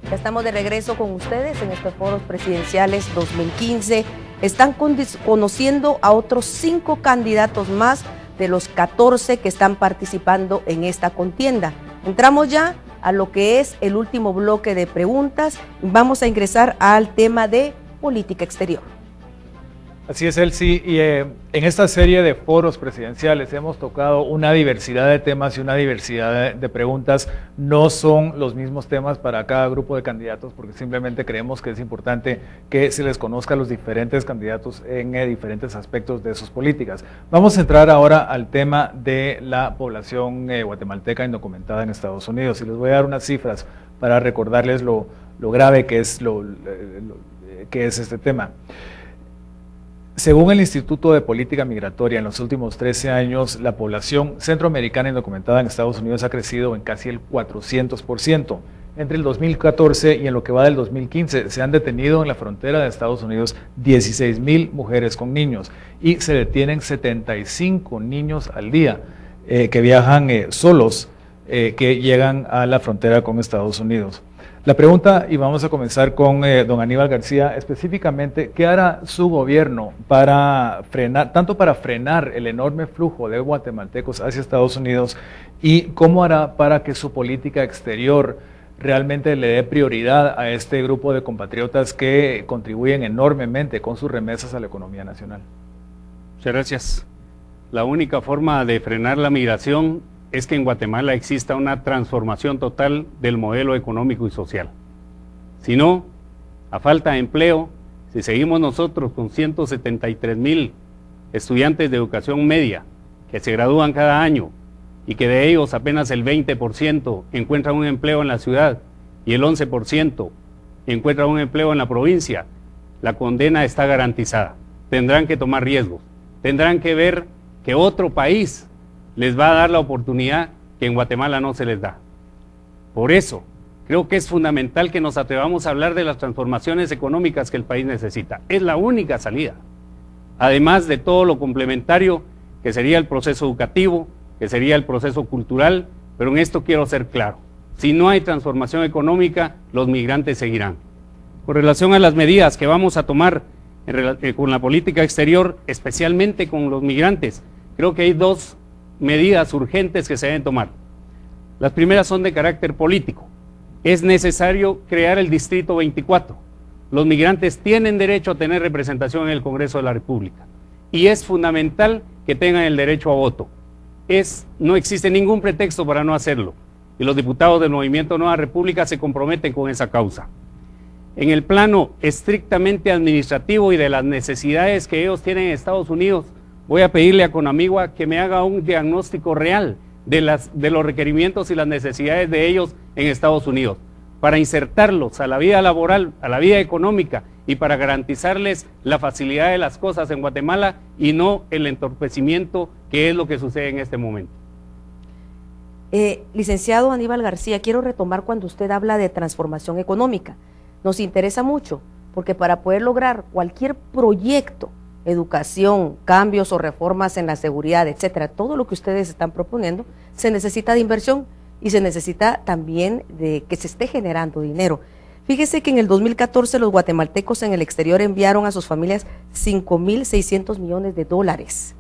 Ya estamos de regreso con ustedes en estos foros presidenciales 2015. Están conociendo a otros 5 candidatos más de los 14 que están participando en esta contienda. Entramos ya a lo que es el último bloque de preguntas. Vamos a ingresar al tema de política exterior. Así es, Elsie, y en esta serie de foros presidenciales hemos tocado una diversidad de temas y una diversidad de preguntas. No son los mismos temas para cada grupo de candidatos porque simplemente creemos que es importante que se les conozca a los diferentes candidatos en diferentes aspectos de sus políticas. Vamos a entrar ahora al tema de la población guatemalteca indocumentada en Estados Unidos y les voy a dar unas cifras para recordarles lo grave que es, que es este tema. Según el Instituto de Política Migratoria, en los últimos 13 años, la población centroamericana indocumentada en Estados Unidos ha crecido en casi el 400%. Entre el 2014 y en lo que va del 2015, se han detenido en la frontera de Estados Unidos 16,000 mujeres con niños y se detienen 75 niños al día que viajan solos, que llegan a la frontera con Estados Unidos. La pregunta, y vamos a comenzar con don Aníbal García, específicamente, ¿qué hará su gobierno para frenar, tanto para frenar el enorme flujo de guatemaltecos hacia Estados Unidos y cómo hará para que su política exterior realmente le dé prioridad a este grupo de compatriotas que contribuyen enormemente con sus remesas a la economía nacional? Muchas gracias. La única forma de frenar la migración es que en Guatemala exista una transformación total del modelo económico y social. Si no, a falta de empleo, si seguimos nosotros con 173,000 estudiantes de educación media que se gradúan cada año y que de ellos apenas el 20% encuentran un empleo en la ciudad y el 11% encuentran un empleo en la provincia, la condena está garantizada. Tendrán que tomar riesgos, tendrán que ver que otro país les va a dar la oportunidad que en Guatemala no se les da. Por eso, creo que es fundamental que nos atrevamos a hablar de las transformaciones económicas que el país necesita. Es la única salida. Además de todo lo complementario, que sería el proceso educativo, que sería el proceso cultural, pero en esto quiero ser claro. Si no hay transformación económica, los migrantes seguirán. Con relación a las medidas que vamos a tomar con la política exterior, especialmente con los migrantes, creo que hay 2 medidas urgentes que se deben tomar. Las primeras son de carácter político. Es necesario crear el Distrito 24. Los migrantes tienen derecho a tener representación en el Congreso de la República y es fundamental que tengan el derecho a voto. No existe ningún pretexto para no hacerlo y los diputados del Movimiento Nueva República se comprometen con esa causa. En el plano estrictamente administrativo y de las necesidades que ellos tienen en Estados Unidos, voy a pedirle a Conamigua que me haga un diagnóstico real de los requerimientos y las necesidades de ellos en Estados Unidos, para insertarlos a la vida laboral, a la vida económica y para garantizarles la facilidad de las cosas en Guatemala y no el entorpecimiento que es lo que sucede en este momento. Licenciado Aníbal García, quiero retomar cuando usted habla de transformación económica. Nos interesa mucho porque para poder lograr cualquier proyecto, educación, cambios o reformas en la seguridad, etcétera, todo lo que ustedes están proponiendo, se necesita de inversión y se necesita también de que se esté generando dinero. Fíjese que en el 2014 los guatemaltecos en el exterior enviaron a sus familias 5.600 millones de dólares.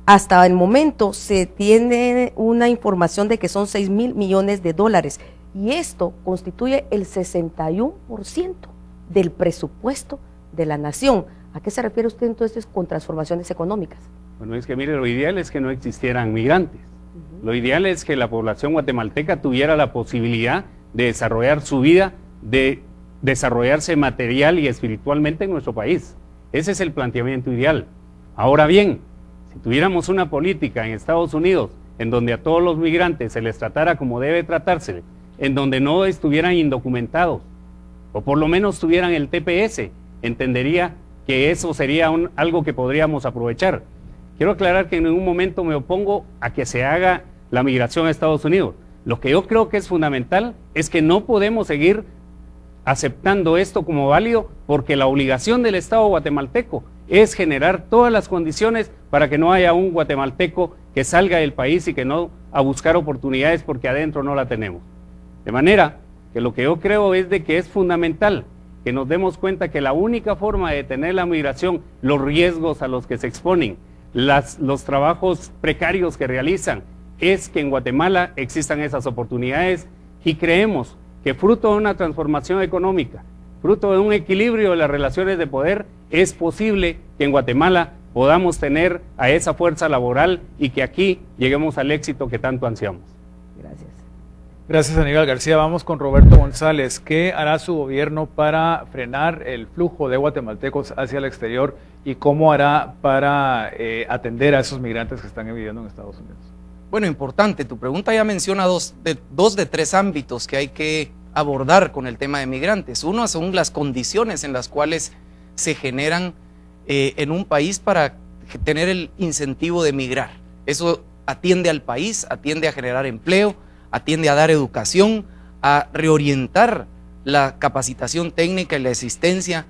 Hasta el momento se tiene una información de que son 6.000 millones de dólares y esto constituye el 61% del presupuesto de la nación. ¿A qué se refiere usted entonces con transformaciones económicas? Bueno, es que mire, lo ideal es que no existieran migrantes. Lo ideal es que la población guatemalteca tuviera la posibilidad de desarrollar su vida, de desarrollarse material y espiritualmente en nuestro país. Ese es el planteamiento ideal. Ahora bien, si tuviéramos una política en Estados Unidos en donde a todos los migrantes se les tratara como debe tratarse, en donde no estuvieran indocumentados, o por lo menos tuvieran el TPS, entendería que eso sería algo que podríamos aprovechar. Quiero aclarar que en ningún momento me opongo a que se haga la migración a Estados Unidos. Lo que yo creo que es fundamental es que no podemos seguir aceptando esto como válido porque la obligación del Estado guatemalteco es generar todas las condiciones para que no haya un guatemalteco que salga del país y que no a buscar oportunidades porque adentro no la tenemos. De manera que lo que yo creo es de que es fundamental que nos demos cuenta que la única forma de detener la migración, los riesgos a los que se exponen, los trabajos precarios que realizan, es que en Guatemala existan esas oportunidades, y creemos que fruto de una transformación económica, fruto de un equilibrio de las relaciones de poder, es posible que en Guatemala podamos tener a esa fuerza laboral y que aquí lleguemos al éxito que tanto ansiamos. Gracias. Gracias, Aníbal García. Vamos con Roberto González. ¿Qué hará su gobierno para frenar el flujo de guatemaltecos hacia el exterior y cómo hará para atender a esos migrantes que están viviendo en Estados Unidos? Bueno, importante. Tu pregunta ya menciona dos de tres ámbitos que hay que abordar con el tema de migrantes. Uno son las condiciones en las cuales se generan en un país para tener el incentivo de migrar. Eso atiende al país, atiende a generar empleo, atiende a dar educación, a reorientar la capacitación técnica y la existencia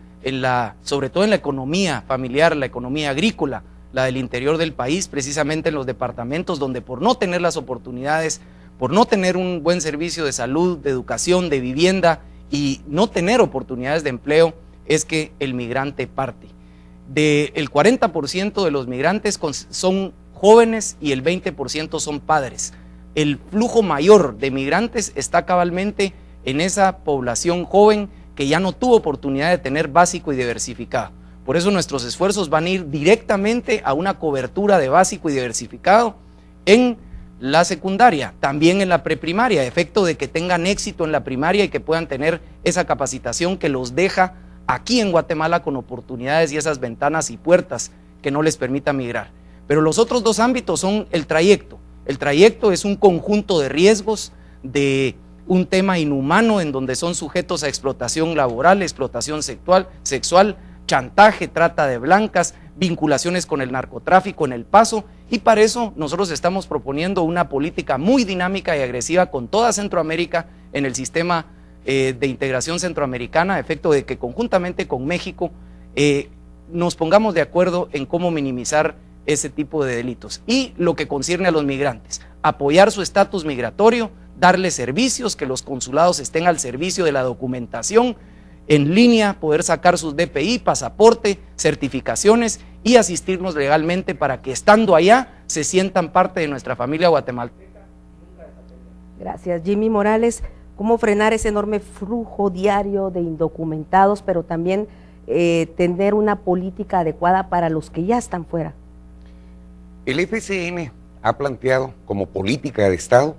sobre todo en la economía familiar, la economía agrícola, la del interior del país, precisamente en los departamentos donde por no tener las oportunidades, por no tener un buen servicio de salud, de educación, de vivienda y no tener oportunidades de empleo, es que el migrante parte. El 40% de los migrantes son jóvenes y el 20% son padres. El flujo mayor de migrantes está cabalmente en esa población joven que ya no tuvo oportunidad de tener básico y diversificado. Por eso nuestros esfuerzos van a ir directamente a una cobertura de básico y diversificado en la secundaria, también en la preprimaria, a efecto de que tengan éxito en la primaria y que puedan tener esa capacitación que los deja aquí en Guatemala con oportunidades y esas ventanas y puertas que no les permita migrar. Pero los otros dos ámbitos son el trayecto. El trayecto es un conjunto de riesgos, de un tema inhumano en donde son sujetos a explotación laboral, explotación sexual, chantaje, trata de blancas, vinculaciones con el narcotráfico en el paso, y para eso nosotros estamos proponiendo una política muy dinámica y agresiva con toda Centroamérica en el sistema de integración centroamericana, a efecto de que conjuntamente con México nos pongamos de acuerdo en cómo minimizar ese tipo de delitos. Y lo que concierne a los migrantes, apoyar su estatus migratorio, darles servicios, que los consulados estén al servicio de la documentación en línea, poder sacar sus DPI, pasaporte, certificaciones y asistirnos legalmente para que estando allá se sientan parte de nuestra familia guatemalteca. Gracias. Jimmy Morales, ¿cómo frenar ese enorme flujo diario de indocumentados, pero también tener una política adecuada para los que ya están fuera? El FCN ha planteado como política de Estado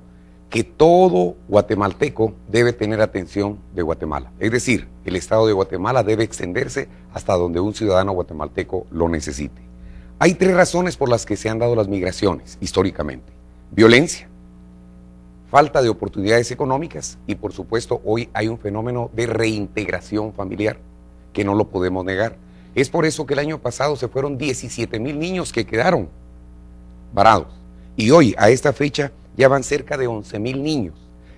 que todo guatemalteco debe tener atención de Guatemala. Es decir, el Estado de Guatemala debe extenderse hasta donde un ciudadano guatemalteco lo necesite. Hay tres razones por las que se han dado las migraciones históricamente: violencia, falta de oportunidades económicas y, por supuesto, hoy hay un fenómeno de reintegración familiar que no lo podemos negar. Es por eso que el año pasado se fueron 17,000 niños que quedaron varados, y hoy a esta fecha ya van cerca de 11,000 niños,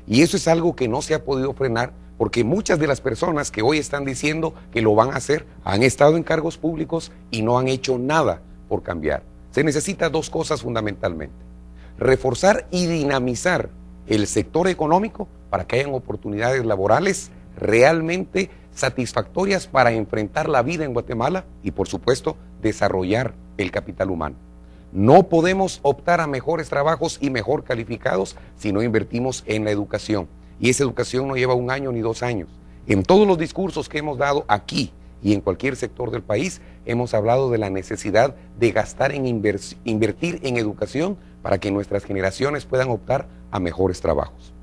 y eso es algo que no se ha podido frenar porque muchas de las personas que hoy están diciendo que lo van a hacer han estado en cargos públicos y no han hecho nada por cambiar. Se necesita dos cosas fundamentalmente: reforzar y dinamizar el sector económico para que hayan oportunidades laborales realmente satisfactorias para enfrentar la vida en Guatemala y, por supuesto, desarrollar el capital humano. No podemos optar a mejores trabajos y mejor calificados si no invertimos en la educación. Y esa educación no lleva 1 año ni 2 años. En todos los discursos que hemos dado aquí y en cualquier sector del país, hemos hablado de la necesidad de gastar en invertir en educación para que nuestras generaciones puedan optar a mejores trabajos.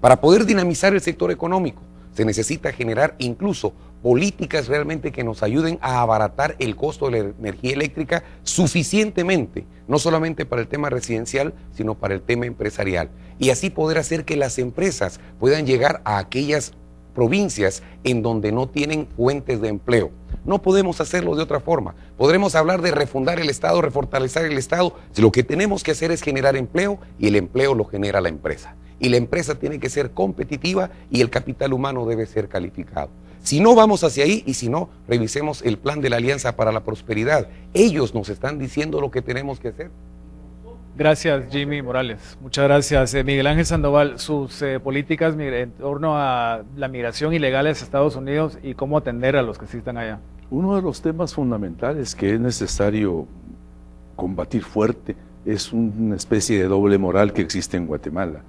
Para poder dinamizar el sector económico, se necesita generar incluso políticas realmente que nos ayuden a abaratar el costo de la energía eléctrica suficientemente, no solamente para el tema residencial, sino para el tema empresarial, y así poder hacer que las empresas puedan llegar a aquellas provincias en donde no tienen fuentes de empleo. No podemos hacerlo de otra forma. Podremos hablar de refundar el Estado, refortalecer el Estado, si lo que tenemos que hacer es generar empleo, y el empleo lo genera la empresa. Y la empresa tiene que ser competitiva y el capital humano debe ser calificado. Si no vamos hacia ahí, y si no, revisemos el plan de la Alianza para la Prosperidad. Ellos nos están diciendo lo que tenemos que hacer. Gracias, Jimmy Morales. Muchas gracias. Miguel Ángel Sandoval, sus políticas en torno a la migración ilegal a Estados Unidos y cómo atender a los que sí están allá. Uno de los temas fundamentales que es necesario combatir fuerte es una especie de doble moral que existe en Guatemala.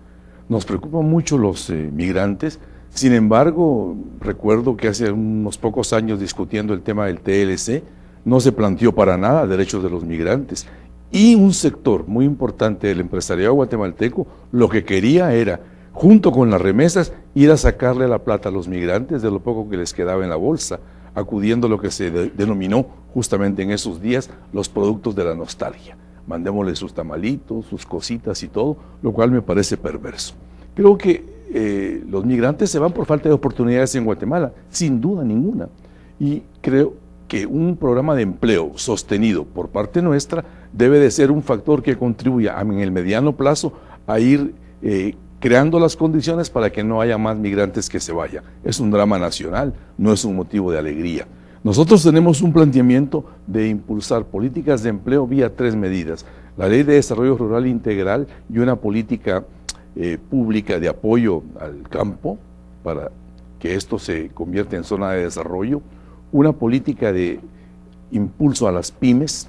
Nos preocupan mucho los migrantes. Sin embargo, recuerdo que hace unos pocos años, discutiendo el tema del TLC, no se planteó para nada derechos de los migrantes. Y un sector muy importante del empresariado guatemalteco lo que quería era, junto con las remesas, ir a sacarle la plata a los migrantes de lo poco que les quedaba en la bolsa, acudiendo a lo que se denominó justamente en esos días los productos de la nostalgia. Mandémosle sus tamalitos, sus cositas y todo, lo cual me parece perverso. Creo que los migrantes se van por falta de oportunidades en Guatemala, sin duda ninguna. Y creo que un programa de empleo sostenido por parte nuestra debe de ser un factor que contribuya en el mediano plazo a ir creando las condiciones para que no haya más migrantes que se vayan. Es un drama nacional, no es un motivo de alegría. Nosotros tenemos un planteamiento de impulsar políticas de empleo vía 3 medidas: la Ley de Desarrollo Rural Integral y una política pública de apoyo al campo para que esto se convierta en zona de desarrollo, una política de impulso a las pymes,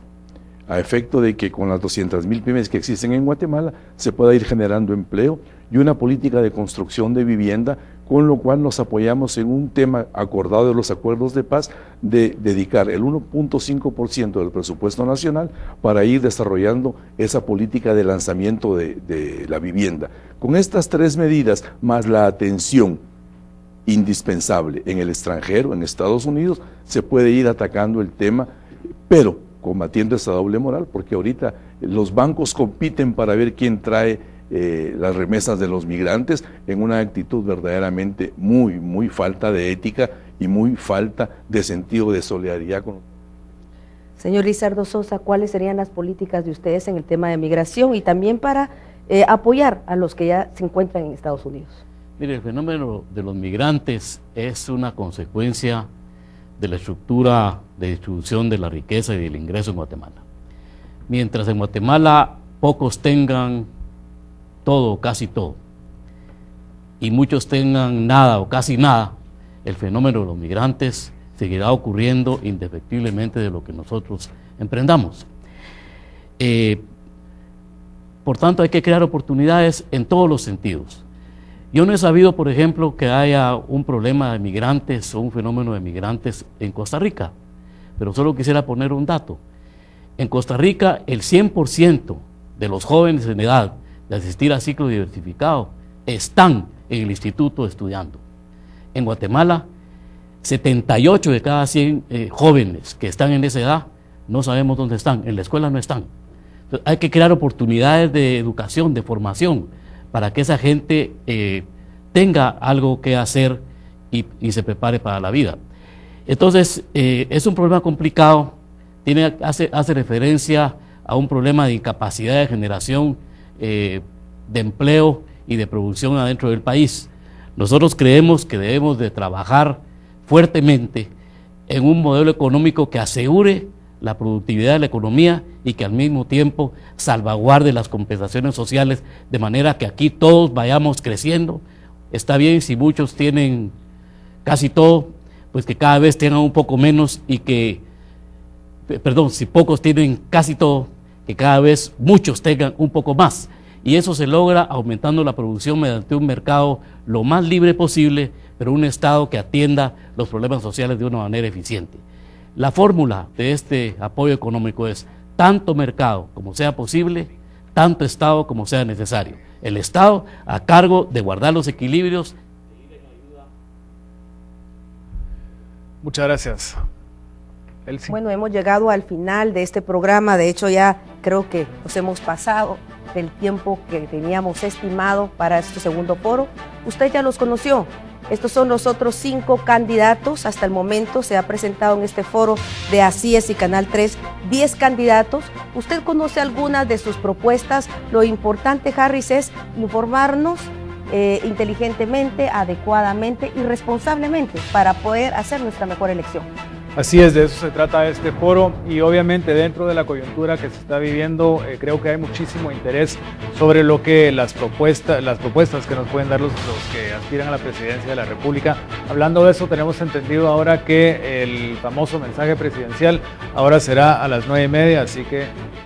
a efecto de que con las 200,000 pymes que existen en Guatemala se pueda ir generando empleo, y una política de construcción de vivienda, con lo cual nos apoyamos en un tema acordado de los acuerdos de paz de dedicar el 1.5% del presupuesto nacional para ir desarrollando esa política de lanzamiento de la vivienda. Con estas 3 medidas, más la atención indispensable en el extranjero, en Estados Unidos, se puede ir atacando el tema, pero combatiendo esa doble moral, porque ahorita los bancos compiten para ver quién trae las remesas de los migrantes, en una actitud verdaderamente muy falta de ética y muy falta de sentido de solidaridad con... Señor Lizardo Sosa, ¿cuáles serían las políticas de ustedes en el tema de migración y también para apoyar a los que ya se encuentran en Estados Unidos? Mire, el fenómeno de los migrantes es una consecuencia de la estructura de distribución de la riqueza y del ingreso en Guatemala. Mientras en Guatemala pocos tengan todo o casi todo, y muchos tengan nada o casi nada, el fenómeno de los migrantes seguirá ocurriendo indefectiblemente de lo que nosotros emprendamos. Por tanto, hay que crear oportunidades en todos los sentidos. Yo no he sabido, por ejemplo, que haya un problema de migrantes o un fenómeno de migrantes en Costa Rica, pero solo quisiera poner un dato. En Costa Rica, el 100% de los jóvenes en edad de asistir a ciclo diversificado están en el instituto estudiando. En Guatemala, 78 de cada 100 jóvenes que están en esa edad no sabemos dónde están, en la escuela no están. Entonces, hay que crear oportunidades de educación, de formación, para que esa gente tenga algo que hacer y se prepare para la vida. Entonces, es un problema complicado, hace referencia a un problema de incapacidad de generación de empleo y de producción adentro del país. Nosotros creemos que debemos de trabajar fuertemente en un modelo económico que asegure la productividad de la economía y que al mismo tiempo salvaguarde las compensaciones sociales, de manera que aquí todos vayamos creciendo. Está bien si muchos tienen casi todo, pues que cada vez tengan un poco menos, y que, perdón, si pocos tienen casi todo, que cada vez muchos tengan un poco más. Y eso se logra aumentando la producción mediante un mercado lo más libre posible, pero un Estado que atienda los problemas sociales de una manera eficiente. La fórmula de este apoyo económico es tanto mercado como sea posible, tanto Estado como sea necesario. El Estado a cargo de guardar los equilibrios. Muchas gracias. Elsie. Bueno, hemos llegado al final de este programa. De hecho, ya creo que nos hemos pasado del tiempo que teníamos estimado para este segundo foro. Usted ya los conoció. Estos son los otros 5 candidatos. Hasta el momento se ha presentado en este foro de Así Es y Canal 3 10 candidatos. Usted conoce algunas de sus propuestas. Lo importante, Harris, es informarnos inteligentemente, adecuadamente y responsablemente para poder hacer nuestra mejor elección. Así es, de eso se trata este foro y obviamente dentro de la coyuntura que se está viviendo creo que hay muchísimo interés sobre lo que las propuestas que nos pueden dar los que aspiran a la presidencia de la República. Hablando de eso, tenemos entendido ahora que el famoso mensaje presidencial ahora será a las 9:30, así que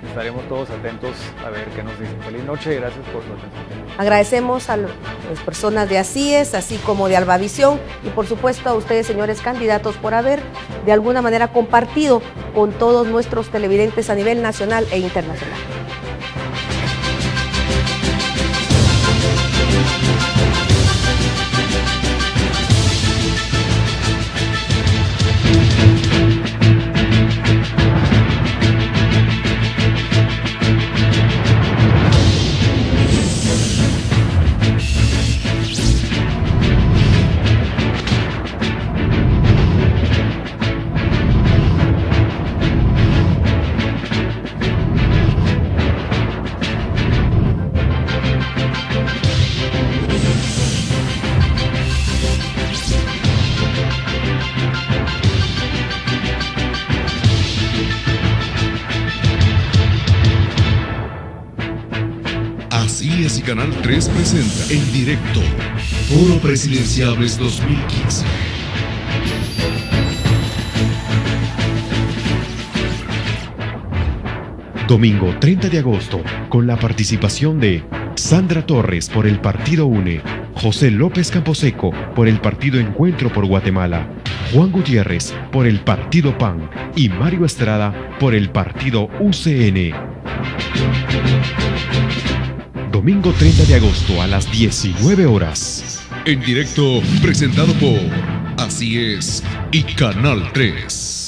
estaremos todos atentos a ver qué nos dicen. Feliz noche y gracias por su atención. Agradecemos a las personas de ACIES, así como de Albavisión, y por supuesto a ustedes, señores candidatos, por haber de alguna manera compartido con todos nuestros televidentes a nivel nacional e internacional. ACIES y Canal 3 presenta en directo Foro Presidenciables 2015. Domingo 30 de agosto, con la participación de Sandra Torres por el Partido UNE, José López Camposeco por el Partido Encuentro por Guatemala, Juan Gutiérrez por el Partido PAN y Mario Estrada por el Partido UCN. Domingo 30 de agosto a las 19 horas. En directo, presentado por ACIES y Canal 3.